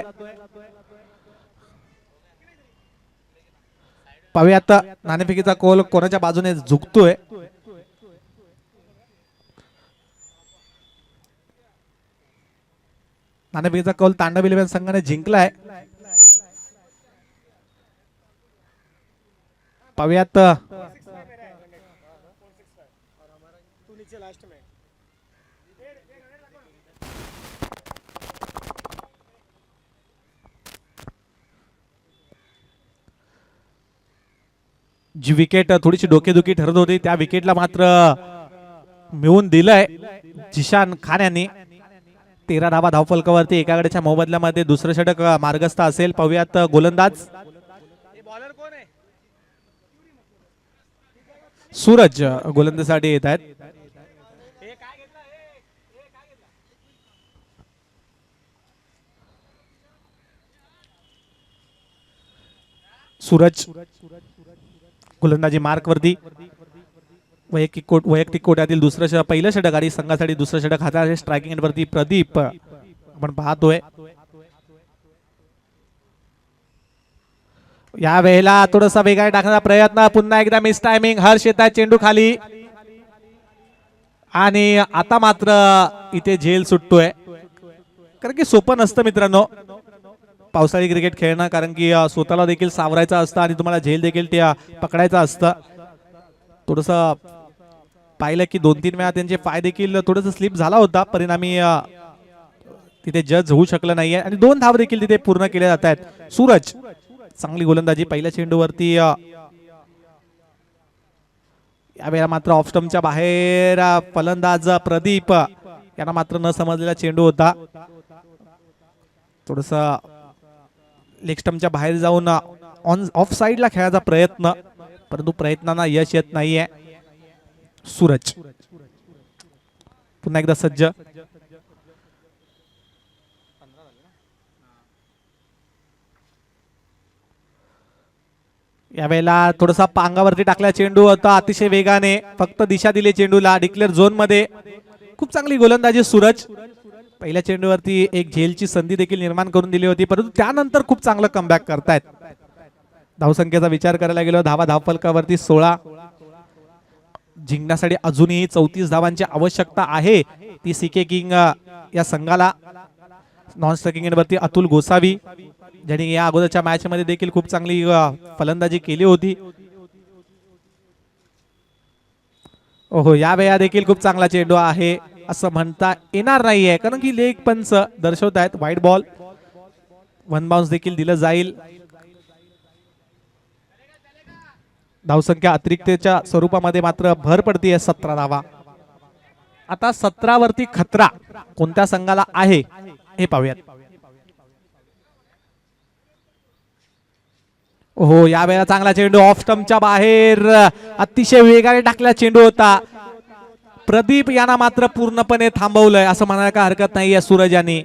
पाहूयात नाणेफेकीचा कॉल कोणाच्या बाजूने झुकतोय. नाणेफेकीचा कॉल तांडव 11 संघाने जिंकलाय. पाहूयात जी विकेट थोडीशी डोकेदुखी ठरत होती त्या विकेटला मात्र मिळवून दिलंय जिशान खान यांनी. 13 धावा धावफलकावरती. एकाकडेच्या मोबदल्यामध्ये दुसरं षटक मार्गस्थ असेल. पाहूयात गोलंदाज सूरज गोलंदाजीसाठी येत आहेत. सूरज गोलंदाजी मार्क वरती. वैयक्तिक कोट्यातील दुसरं पहिलं षटक आणि संघासाठी दुसरं षटक हातात. स्ट्रायकिंग वरती प्रदीप आपण पाहतोय. या वेळेला थोडासा वेगाने टाकण्याचा प्रयत्न. पुन्हा एकदा मिस टायमिंग. हर्ष येतात चेंडू खाली आणि आता मात्र इथे झेल सुटतोय. कारण की सोपं नसतं मित्रांनो पावसाळी क्रिकेट खेळणं. कारण की स्वतःला देखील सावरायचं असतं आणि तुम्हाला झेल देखील ते पकडायचं असतं. थोडस पाहिलं की 2-3 वेळा त्यांचे पाय देखील थोडस स्लिप झाला होता. परिणामी तिथे जज होऊ शकलं नाहीये आणि 2 धाव देखील तिथे पूर्ण केले जात आहेत. सूरज चांगली गोलंदाजी पहिल्या चेंडूवरती. यावेळेला मात्र ऑफ स्टंपच्या बाहेर फलंदाज प्रदीप यांना मात्र न समजलेला चेंडू होता. थोडस लेग स्टंपच्या बाहेर जाऊन ऑफ साइडला खेळायचा प्रयत्न, परंतु प्रयत्नांना यश येत नाहीये. सूरज पुन्हा एकदा सज्ज. यावेळेला थोडासा पांगावरती टाकला चेंडू होता अतिशय वेगाने. फक्त दिशा दिली चेंडूला. डिक्लेअर झोन मध्ये खूप चांगली गोलंदाजी सूरज. पहिल्या चेंडूवरती एक झेलची संधी देखील निर्माण करून दिली होती, परंतु त्यानंतर खूप चांगलं कमबॅक करतायत. धावसंख्येचा विचार करायला गेलो धावफलकावरती 16. जिंकण्यासाठी अजूनही 34 धावांची आवश्यकता आहे. ती सीके किंग या संघाला. नॉन स्ट्रायकिंग वरती अतुल गोसावी ज्यांनी या अगोदरच्या मॅच मध्ये देखील खूप चांगली फलंदाजी केली होती. ओहो, या वेळा देखील खूप चांगला चेंडू आहे असं म्हणता येणार नाहीये, कारण की लेग पंच दर्शवत आहेत व्हाईट बॉल. 1 बाउन्स देखील दिलं जाईल. धावसंख्या अतिरिक्तच्या स्वरूपामध्ये मात्र भर पडतीये 17 धावा. आता 17 वरती खतरा कोणत्या संघाला आहे हे पाहूयात. हो, यावेळेला चांगला चेंडू ऑफ स्टंपच्या बाहेर अतिशय वेगाने टाकला चेंडू होता. प्रदीप यांना मात्र पूर्णपणे थांबवलंय असं म्हणायला काय हरकत नाहीये. सूरज यांनी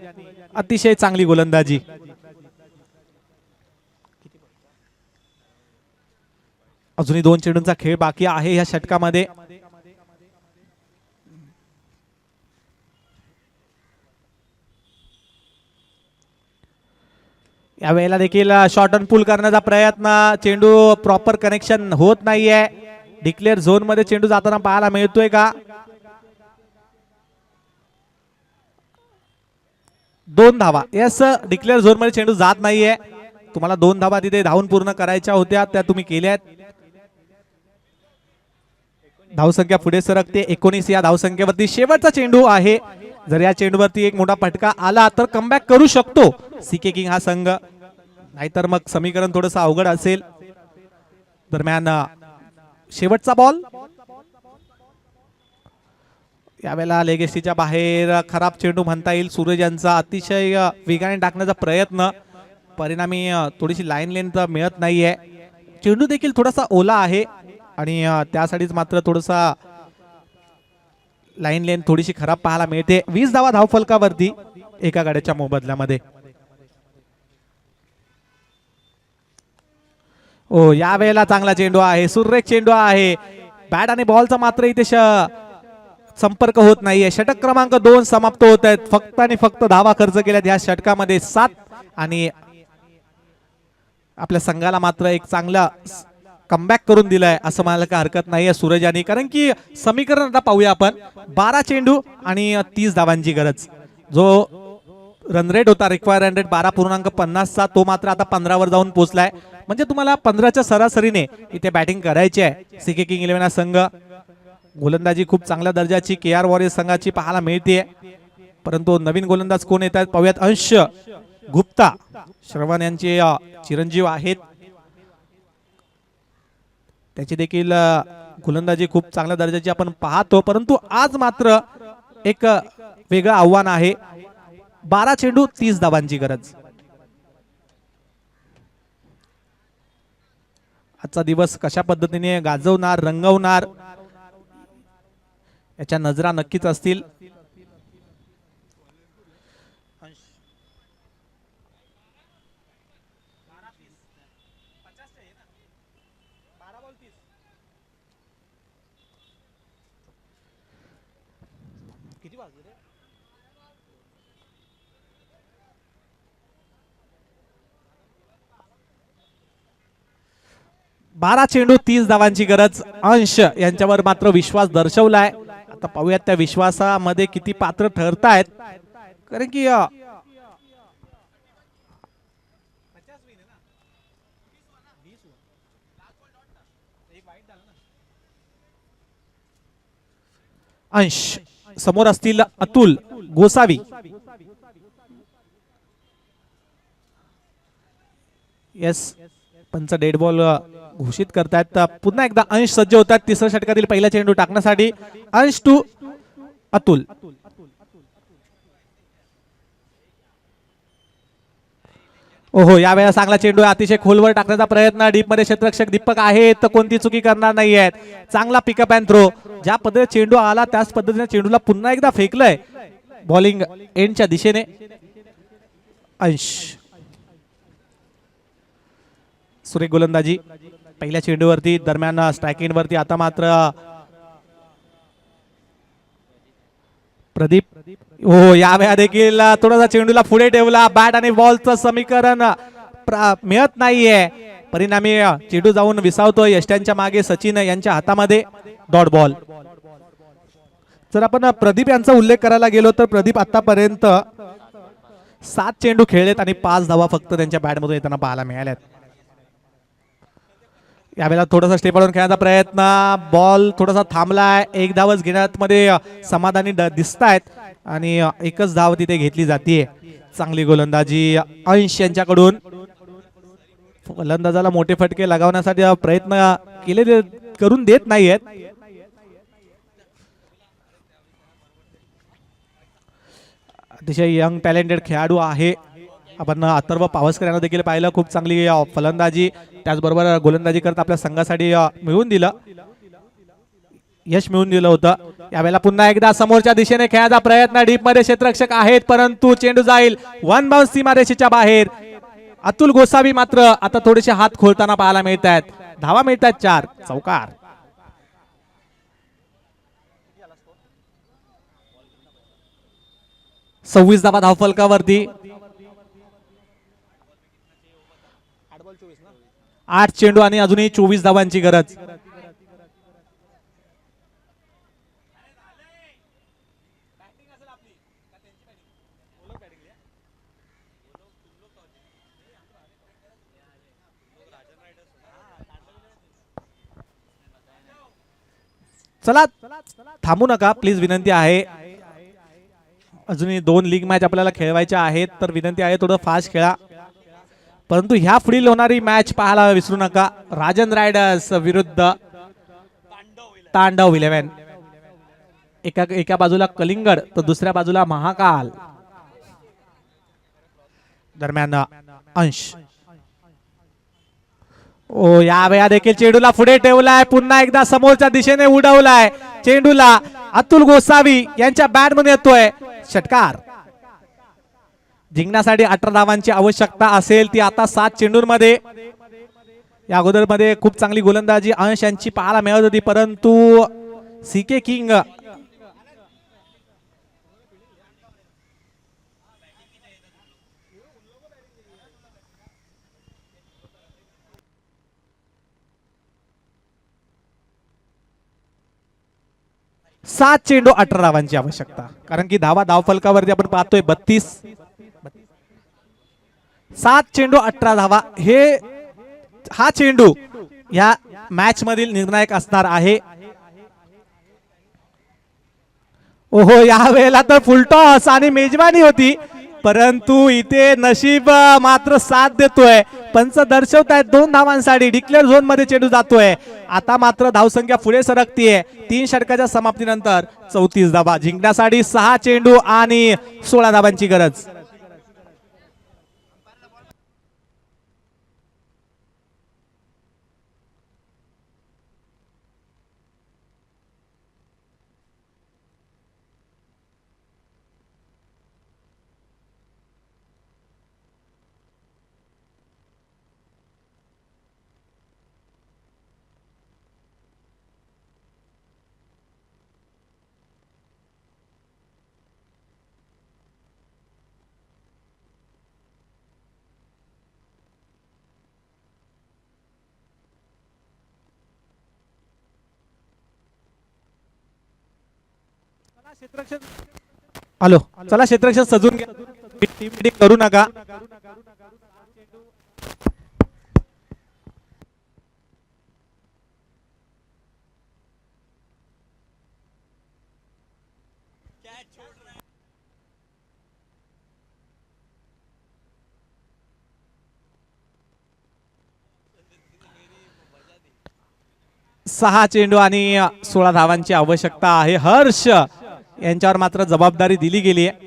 अतिशय चांगली गोलंदाजी. अजूनही 2 चेंडूंचा खेळ बाकी आहे या षटकामध्ये. या वेळेला देखील शॉर्ट अँड पुल करण्याचा प्रयत्न. चेंडू प्रॉपर कनेक्शन होत नाहीये. डिक्लेअर झोन मध्ये चेंडू जाताना पाहायला मिळतोय का? 2 धावा. यस, डिक्लेअर झोन मध्ये चेंडू जात नाहीये. तुम्हाला 2 धावा तिथे धावून पूर्ण करायच्या होत्या, त्या तुम्ही केल्यात. धावसंख्या पुढे सरकते 19 या धावसंख्येवरती. शेवटचा चेंडू आहे. जर या चेंडूवरती एक मोठा फटका आला तर कमबॅक करू शकतो सीके किंग हा संघ, नाहीतर मग समीकरण थोडस अवघड असेल. दरम्यान शेवटचा बॉल. यावेळेला लेगेस्टीच्या बाहेर खराब चेंडू म्हणता येईल. सूरज यांचा अतिशय वेगाने टाकण्याचा प्रयत्न, परिणामी थोडीशी लाईन लेंथ मिळत नाहीये. चेंडू देखील थोडासा ओला आहे आणि त्यासाठीच मात्र थोडासा लाईन लेन थोडीशी खराब पाहायला मिळते. 20 धावा धावफलकावरती एका गाड्याच्या मोबदल्यामध्ये. ओ या वेळेला चांगला चेंडू आहे, सुरेख चेंडू आहे. बॅट आणि बॉलचा मात्र इथे संपर्क होत नाहीये. षटक क्रमांक 2 समाप्त होत आहेत. फक्त आणि फक्त धावा खर्च केल्यात या षटकामध्ये 7 आणि आपल्या संघाला मात्र एक चांगला कमबॅक करून दिलाय असं म्हणायला काही हरकत नाहीये सूरज यांनी. कारण की समीकरण आता पाहूया आपण. 12 चेंडू आणि 30 धावांची गरज. जो रन रेट होता रिक्वायर रन रेट 12.50 तो मात्र आता 15 वर जाऊन पोहोचलाय. म्हणजे तुम्हाला 15च्या सरासरीने इथे बॅटिंग करायची आहे. सीके किंग 11 संघ. गोलंदाजी खूप चांगल्या दर्जाची KR वॉरियर्स संघाची पाहायला मिळते. परंतु नवीन गोलंदाज कोण येतात पाहूयात. अंश गुप्ता श्रवण यांचे चिरंजीव आहेत. त्याची देखील गोलंदाजी खूप चांगल्या दर्जाची आपण पाहतो. परंतु आज मात्र एक वेगळं आव्हान आहे. 12 चेंडू 30 धावांची गरज. आजचा दिवस कशा पद्धतीने गाजवणार रंगवणार याच्या नजरा नक्कीच असतील. किती वाजले रे? 12 चेंडू 30 धावांची गरज. अंश यांच्यावर मात्र विश्वास दर्शवलाय. आता पाहूयात त्या विश्वासामध्ये किती पात्र ठरतायत. कारण की अंश समोर असतील अतुल गोसावी. येस पंच डेड बॉल घोषित करतायत. पुन्हा एकदा अंश सज्ज होतात तिसऱ्या षटकातील पहिला चेंडू टाकण्यासाठी. अंश टू अतुल. ओहो या वेळेला चांगला चेंडू अतिशय खोलवर टाकण्याचा प्रयत्न. डीप मध्ये क्षेत्ररक्षक दीपक आहेत तर कोणती चुकी करणार नाहीयेत. चांगला पिकअप अँड थ्रो. ज्या पद्धतीने चेंडू आला त्याच पद्धतीने चेंडूला पुन्हा एकदा फेकलंय बॉलिंग एंडच्या दिशेने. अंश सुरेख गोलंदाजी पहिल्या चेंडूवरती. दरम्यान स्ट्रायकिंग वरती आता मात्र प्रदीप. हो या वेळा देखील थोडासा चेंडूला पुढे ठेवला. बॅट आणि बॉलचं समीकरण मिळत नाहीये. परिणामी चेंडू जाऊन विसावतोय यष्ट्यांच्या मागे. सचिन यांच्या हातामध्ये डॉट बॉल. जर आपण प्रदीप यांचा उल्लेख करायला गेलो तर प्रदीप आतापर्यंत 7 चेंडू खेळलेत आणि 5 धावा फक्त त्यांच्या बॅटमधून येताना पाहायला मिळाल्यात. यावेळेला थोडासा स्टेप आउट खेळण्याचा प्रयत्न. बॉल थोडासा थांबलाय. 1 धावच घेण्यात मध्ये समाधानी दिसतायत आणि एकच धाव तिथे घेतली जाते. चांगली गोलंदाजी अंश यांच्याकडून. गोलंदाजाला मोठे फटके लगावण्यासाठी प्रयत्न केले करून देत नाहीयेत. अतिशय यंग टॅलेंटेड खेळाडू आहे. आपण अथर्व पावसकर यांना देखील पाहिलं. खूप चांगली फलंदाजी त्याचबरोबर गोलंदाजी करत आपल्या संघासाठी मिळवून दिलं. यश मिळवून दिलं होतं. यावेळेला पुन्हा एकदा समोरच्या दिशेने खेळायचा प्रयत्न. डीप मध्ये क्षेत्ररक्षक आहेत परंतु चेंडू जाईल वन बाउन्स सीमारेषेच्या बाहेर. अतुल गोसावी मात्र आता थोडेसे हात खोलताना पाहायला मिळत आहेत. धावा मिळत आहेत 4. चौकार. सव्वीस धावा धावफलकावरती. 8 चेंडू आणि अजूनही 24 धावांची गरज. चला थांबू नका प्लीज विनंती आहे. अजूनही 2 लीग मॅच आपल्याला खेळवायच्या आहेत तर विनंती आहे थोडं फास्ट खेळा. परंतु ह्या पुढील होणारी मॅच पाहायला विसरू नका. राजन रायडर्स विरुद्ध तांडव 11. एका बाजूला कलिंगड तर दुसऱ्या बाजूला महाकाल. दरम्यान अंश ओ या वेळा देखील चेंडूला पुढे ठेवलाय, पुन्हा एकदा समोरच्या दिशेने उडवलाय चेंडूला. अतुल गोसावी यांच्या बॅट मध्ये येतोय षटकार. जिंकण्यासाठी 18 धावांची आवश्यकता असेल ती आता 7 चेंडूंमध्ये. या अगोदर मध्ये खूप चांगली गोलंदाजी अंश यांची पाहायला मिळत होती, परंतु सीके किंग सात चेंडू 18 धावांची आवश्यकता, कारण की धाव फलकावरती आपण पाहतोय 32. 7 चेंडू 18 धावा, हा चेंडू या मॅच मधील निर्णायक असणार आहे. ओहो या वेळेला तर फुलटॉस आणि मेजबानी होती, परंतु इथे नशीब मात्र साथ देतोय. पंच दर्शवतायत 2 धावांसाठी. डिक्लेअर झोन मध्ये चेंडू जातोय. आता मात्र धावसंख्या पुढे सरकतीये. 3 षटकाच्या समाप्तीनंतर 34 धावा. जिंकण्यासाठी 6 चेंडू आणि 16 धावांची गरज. हॅलो, चला क्षेत्ररक्षण सजून घ्या, करू नका. सहा चेंडू आणि 16 धावांची आवश्यकता आहे. हर्ष यांच्यावर मात्र जबाबदारी दिली गेली आहे.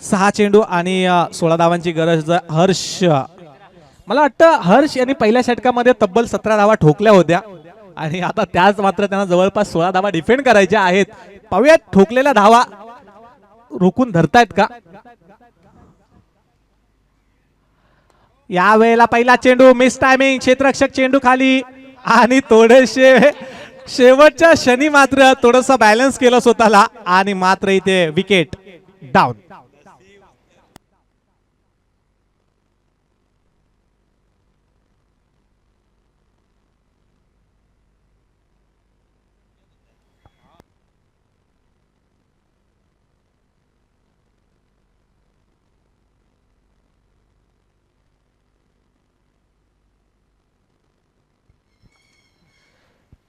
सहा चेंडू आणि 16 धावांची गरज. हर्ष, मला वाटतं हर्ष यांनी पहिल्या षटकामध्ये तब्बल 17 धावा ठोकल्या होत्या आणि आता त्याच मात्र त्यांना जवळपास 16 धावा डिफेंड करायच्या आहेत. पाहूयात ठोकलेल्या धावा रोखून धरतायत का. या वेळेला पहिला चेंडू मिस टायमिंग. क्षेत्ररक्षक चेंडू खाली आणि थोडेसे शेवटच्या क्षणी मात्र थोडस बॅलन्स केलं स्वतःला आणि मात्र इथे विकेट डाऊन.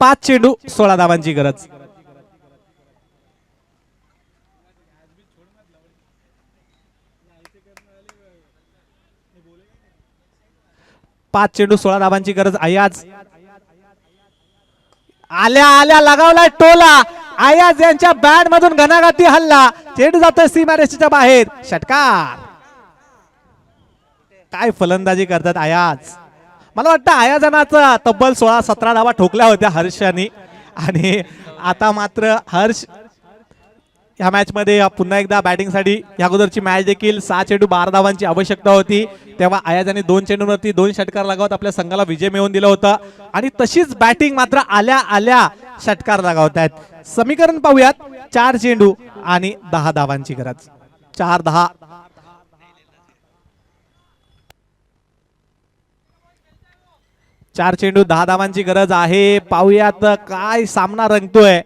पाच चेंडू 16 धावांची गरज. पाच चेंडू 16 धावांची गरज. आयाज आल्या आल्या लगावलाय टोला. आयाज यांच्या बॅट मधून घणाघाती हल्ला. चेंडू जातोय सीमारेषेच्या बाहेर. षटकार. काय फलंदाजी करतात आयाज. मला वाटतं आयोजनाचं तब्बल 16-17 धावा ठोकल्या होत्या हर्षानी आणि आता मात्र हर्ष या मॅच मध्ये पुन्हा एकदा बॅटिंग साठी. या अगोदरची मॅच देखील 6 चेंडू 12 धावांची आवश्यकता होती, तेव्हा आयोजनाने 2 चेंडूंवरती 2 षटकार लगावत आपल्या संघाला विजय मिळवून दिला होता आणि तशीच बॅटिंग मात्र आल्या आल्या षटकार लगावतायत. समीकरण पाहूयात. 4 चेंडू आणि 10 धावांची गरज. 4-10. 4 चेंडू 10 धावांची गरज आहे. पाहूयात काय सामना रंगतोय,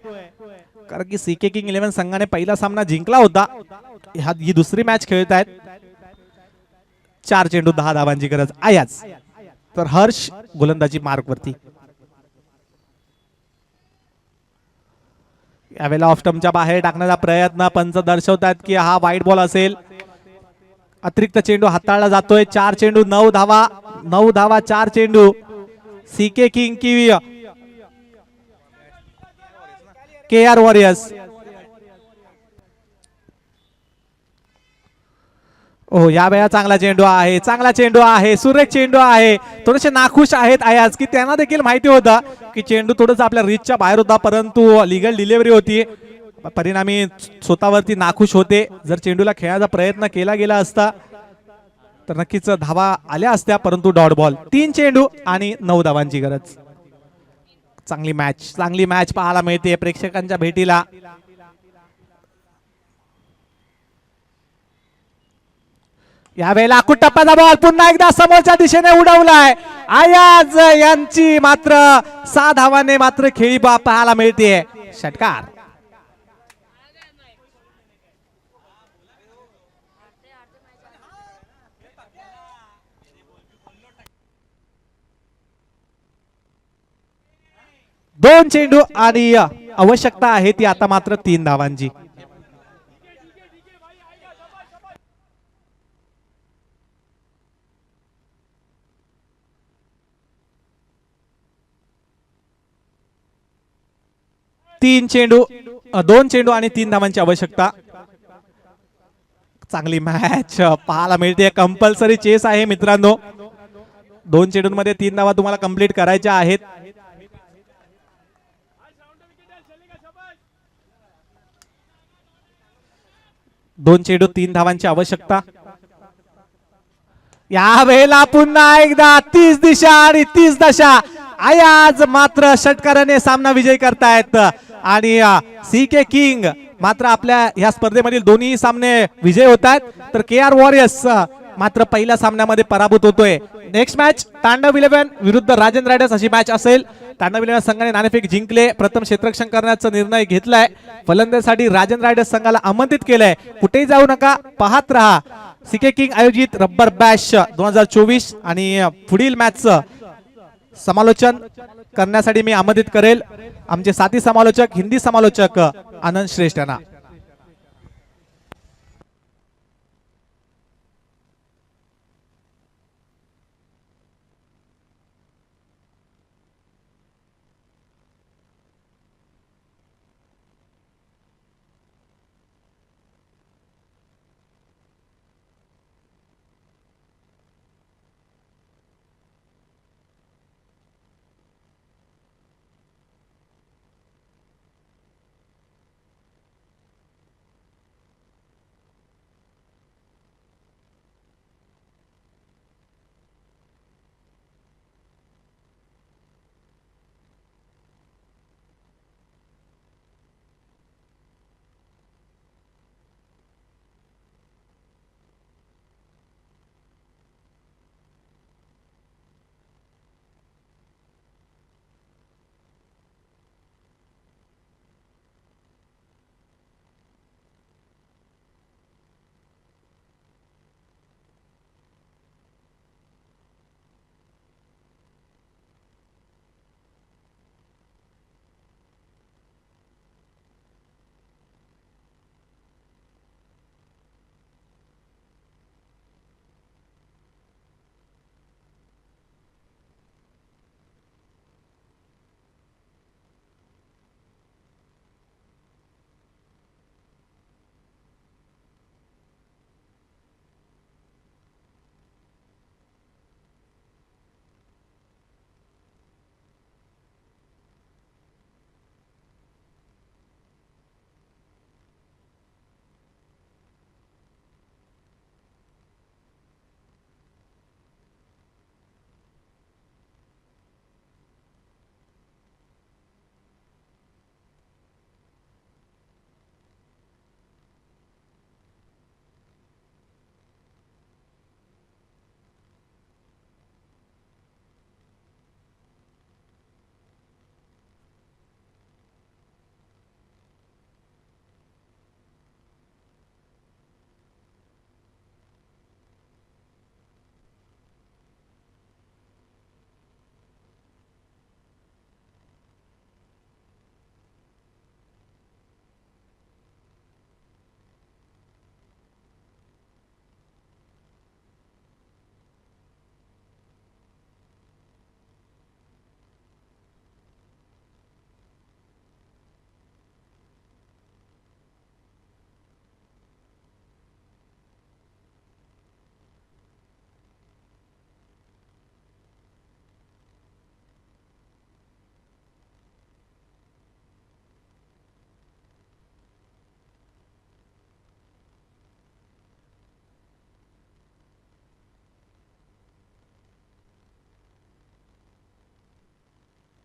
कारण की सीके किंग 11 संघाने पहिला सामना जिंकला होता. ही दुसरी मॅच खेळत आहेत. 4 चेंडू 10 धावांची गरज. आयाज तर हर्ष गोलंदाजी मार्क वरती. यावेळेला ऑफ स्टंपच्या बाहेर टाकण्याचा प्रयत्न. पंच दर्शवतात की हा वाईट बॉल असेल. अतिरिक्त चेंडू हाताळला जातोय. 4 चेंडू 9 धावा, 9 धावा 4 चेंडू. सीके किंग की KR वॉरियर्स. ओ या वेळा चांगला चेंडू आहे, चांगला चेंडू आहे, सुरेख चेंडू आहे. थोडेसे नाखुश आहेत अयाज की त्यांना देखील माहिती होतं की चेंडू थोडंस आपल्या रीचच्या बाहेर होता, परंतु लिगल डिलिव्हरी होती, परिणामी स्वतःवरती नाखुश होते. जर चेंडूला खेळायचा प्रयत्न केला गेला असता तर नक्कीच धावा आल्या असत्या, परंतु डॉट बॉल. 3 चेंडू आणि 9 धावांची गरज. चांगली मॅच पाहायला मिळते प्रेक्षकांच्या भेटीला. यावेळेला कुटप्पाचा बॉल पुन्हा एकदा समोरच्या दिशेने उडवलाय. अयाज यांची मात्र 6 धावाने मात्र खेळी पाहायला मिळते. षटकार. दोन चेंडू आणि आवश्यकता आहे ती आता मात्र 3 धावांची. दोन चेंडू आणि 3 धावांची आवश्यकता. चांगली मॅच पाहायला मिळते. कंपल्सरी चेस आहे मित्रांनो. 2 चेंडूंमध्ये 3 धावा तुम्हाला कंप्लीट करायच्या आहेत. दोन चेंडू 3 धावांची आवश्यकता. या वेळेला पुन्हा एकदा 30 दिशा आणि 30 दशा. अयाज मात्र षटकाराने सामना विजयी करतायत आणि सीके किंग मात्र आपल्या या स्पर्धेमधील दोन्ही सामने विजय होत आहेत, तर KR वॉरियर्स मात्र पहिल्या सामन्यामध्ये पराभूत होतोय. नेक्स्ट मॅच तांडव 11 विरुद्ध राजेंद्र रायडर्स अशी मॅच असेल. तांडव 11 संघाने नाणेफेक जिंकले, प्रथम क्षेत्ररक्षण करण्याचा निर्णय घेतलाय. फलंदाजीसाठी राजेंद्र रायडर्स संघाला आमंत्रित केलंय. कुठेही जाऊ नका, पाहत रहा सीके किंग आयोजित रब्बर बॅश 2024 आणि पुढील मॅचचं समालोचन करण्यासाठी मी आमंत्रित करेल आमचे साथी समालोचक हिंदी समालोचक आनंद श्रेष्ठ यांना.